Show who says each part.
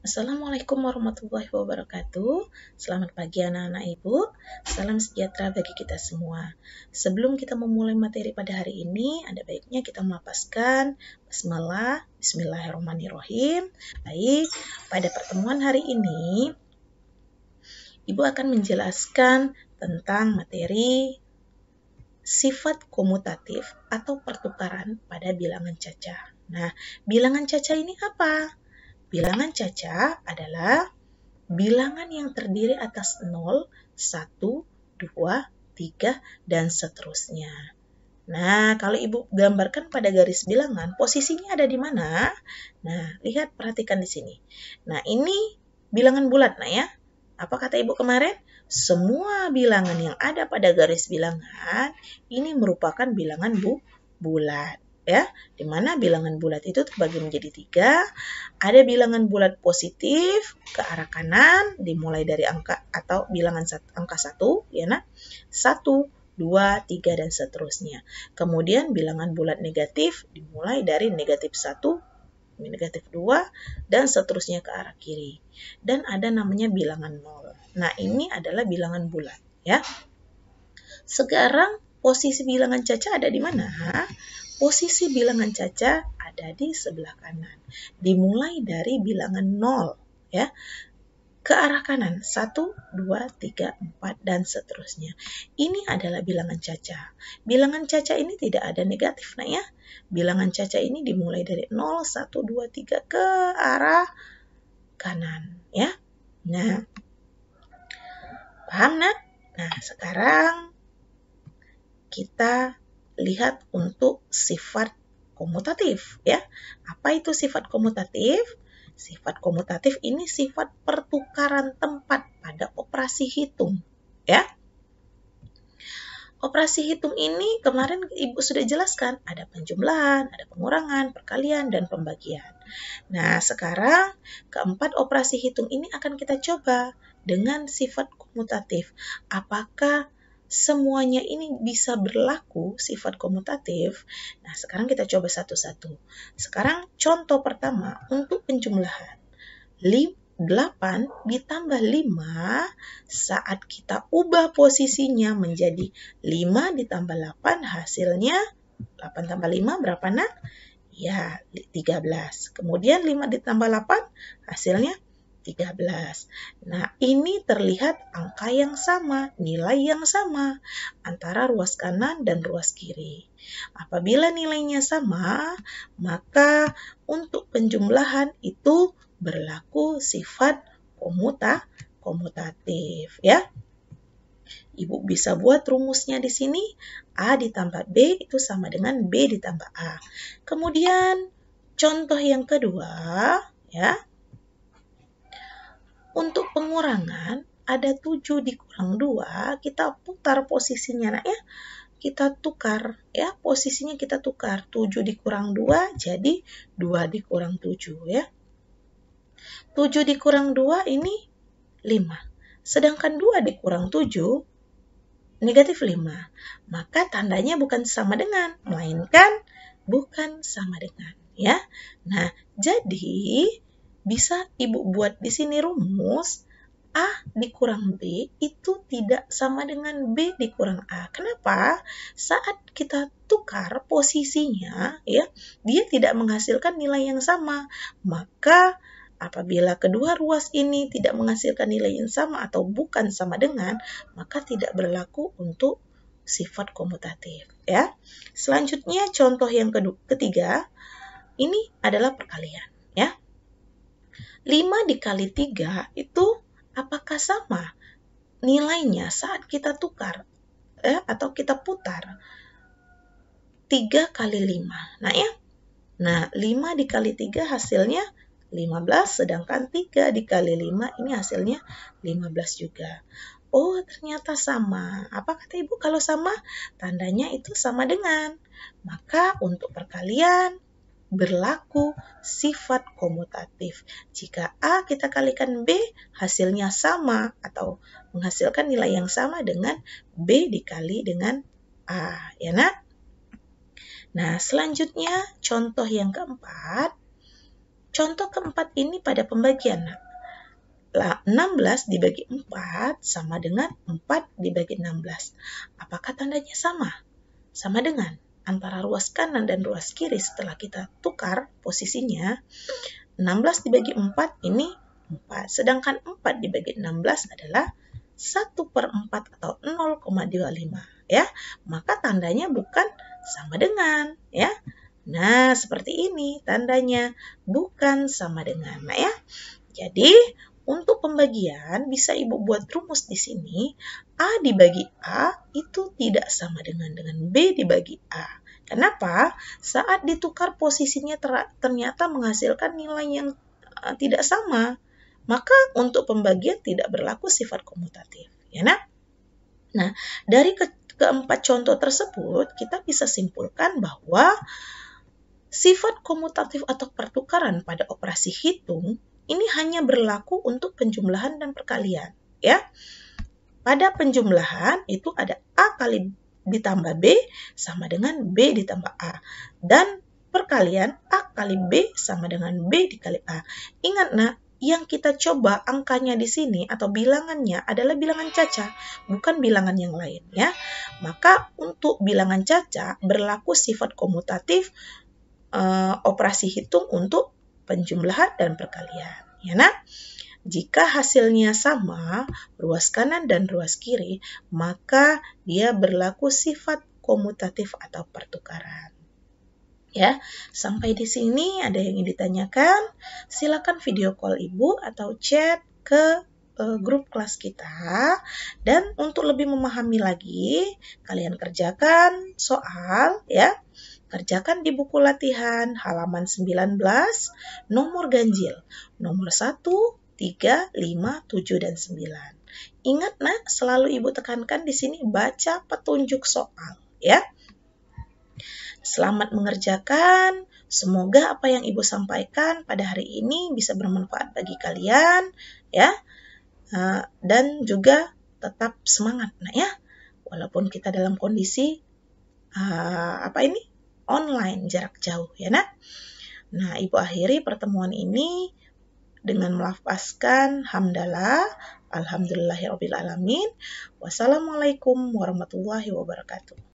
Speaker 1: Assalamualaikum warahmatullahi wabarakatuh. Selamat pagi anak-anak ibu. Salam sejahtera bagi kita semua. Sebelum kita memulai materi pada hari ini, ada baiknya kita melafazkan basmalah, bismillahirrahmanirrahim. Baik, pada pertemuan hari ini, ibu akan menjelaskan tentang materi sifat komutatif atau pertukaran pada bilangan cacah. Nah, bilangan cacah ini apa? Bilangan cacah adalah bilangan yang terdiri atas 0, 1, 2, 3, dan seterusnya. Nah, kalau ibu gambarkan pada garis bilangan, posisinya ada di mana? Nah, lihat, perhatikan di sini. Nah, ini bilangan bulat, nah ya. Apa kata ibu kemarin? Semua bilangan yang ada pada garis bilangan ini merupakan bilangan bulat. Ya, di mana bilangan bulat itu terbagi menjadi 3. Ada bilangan bulat positif ke arah kanan dimulai dari angka atau bilangan angka 1, ya nah. 1, 2, 3 dan seterusnya. Kemudian bilangan bulat negatif dimulai dari negatif 1, negatif 2 dan seterusnya ke arah kiri. Dan ada namanya bilangan 0. Nah, ini adalah bilangan bulat, ya. Sekarang posisi bilangan cacah ada di mana? Posisi bilangan cacah ada di sebelah kanan. Dimulai dari bilangan 0, ya. Ke arah kanan, 1, 2, 3, 4, dan seterusnya. Ini adalah bilangan cacah. Bilangan cacah ini tidak ada negatif, nah ya. Bilangan cacah ini dimulai dari 0, 1, 2, 3 ke arah kanan, ya. Nah, paham nak? Nah, sekarang kita lihat untuk sifat komutatif, ya. Apa itu sifat komutatif? Sifat komutatif ini sifat pertukaran tempat pada operasi hitung, ya. Operasi hitung ini kemarin ibu sudah jelaskan, ada penjumlahan, ada pengurangan, perkalian, dan pembagian. Nah, sekarang keempat operasi hitung ini akan kita coba dengan sifat komutatif. Apakah semuanya ini bisa berlaku sifat komutatif? Nah, sekarang kita coba satu-satu. Sekarang contoh pertama untuk penjumlahan. 8 ditambah 5 saat kita ubah posisinya menjadi 5 ditambah 8 hasilnya 8 tambah 5 berapa nak? Ya, 13. Kemudian 5 ditambah 8 hasilnya 13. Nah, ini terlihat angka yang sama, nilai yang sama antara ruas kanan dan ruas kiri. Apabila nilainya sama, maka untuk penjumlahan itu berlaku sifat komutatif, ya. Ibu bisa buat rumusnya di sini, A ditambah B itu sama dengan B ditambah A. Kemudian contoh yang kedua, ya. Untuk pengurangan ada 7 dikurang 2, kita putar posisinya nak ya. Kita tukar ya, posisinya kita tukar. 7 dikurang 2 jadi 2 dikurang 7 ya. 7 dikurang 2 ini 5. Sedangkan 2 dikurang 7 negatif 5. Maka tandanya bukan sama dengan, melainkan bukan sama dengan ya. Nah, jadi bisa ibu buat di sini rumus A dikurang B itu tidak sama dengan B dikurang A. Kenapa? Saat kita tukar posisinya, ya, dia tidak menghasilkan nilai yang sama. Maka apabila kedua ruas ini tidak menghasilkan nilai yang sama atau bukan sama dengan, maka tidak berlaku untuk sifat komutatif. Ya. Selanjutnya contoh yang ketiga, ini adalah perkalian. Ya. 5 dikali 3 itu apakah sama nilainya saat kita tukar atau kita putar 3 kali 5. Nah ya, nah 5 dikali 3 hasilnya 15, sedangkan 3 dikali 5 ini hasilnya 15 juga. Oh, ternyata sama. Apa kata ibu kalau sama? Tandanya itu sama dengan. Maka untuk perkalian berlaku sifat komutatif. Jika A kita kalikan B, hasilnya sama atau menghasilkan nilai yang sama dengan B dikali dengan A. Ya nak? Nah, selanjutnya contoh yang keempat. contoh keempat ini pada pembagian. 16 dibagi 4 sama dengan 4 dibagi 16. Apakah tandanya sama? Sama dengan antara ruas kanan dan ruas kiri setelah kita tukar posisinya. 16 dibagi 4 ini 4. Sedangkan 4 dibagi 16 adalah 1/4 atau 0,25. Ya, maka tandanya bukan sama dengan. Ya. Nah, seperti ini tandanya bukan sama dengan. Nah, ya. Jadi, untuk pembagian bisa Ibu buat rumus di sini. A dibagi A itu tidak sama dengan B dibagi A. Kenapa? Saat ditukar posisinya ternyata menghasilkan nilai yang tidak sama. Maka untuk pembagian tidak berlaku sifat komutatif. Ya, nah, dari keempat contoh tersebut kita bisa simpulkan bahwa sifat komutatif atau pertukaran pada operasi hitung ini hanya berlaku untuk penjumlahan dan perkalian, ya. Pada penjumlahan itu ada A kali ditambah B sama dengan B ditambah A. Dan perkalian A kali B sama dengan B dikali A. Ingat, yang kita coba angkanya di sini atau bilangannya adalah bilangan caca, bukan bilangan yang lain, ya. Maka untuk bilangan caca berlaku sifat komutatif operasi hitung untuk penjumlahan dan perkalian. Ya, jika hasilnya sama, ruas kanan dan ruas kiri, maka dia berlaku sifat komutatif atau pertukaran. Ya, sampai di sini ada yang ingin ditanyakan? Silakan video call Ibu atau chat ke grup kelas kita. Dan untuk lebih memahami lagi, kalian kerjakan soal, ya. Kerjakan di buku latihan halaman 19, nomor ganjil, nomor 1, 3, 5, 7, dan 9. Ingat, selalu Ibu tekankan di sini baca petunjuk soal, ya. Selamat mengerjakan. Semoga apa yang Ibu sampaikan pada hari ini bisa bermanfaat bagi kalian, ya. Dan juga tetap semangat, ya. Walaupun kita dalam kondisi online jarak jauh, ya, Nah, Ibu akhiri pertemuan ini dengan melafazkan hamdalah, alhamdulillahirabbil alamin. Wassalamualaikum warahmatullahi wabarakatuh.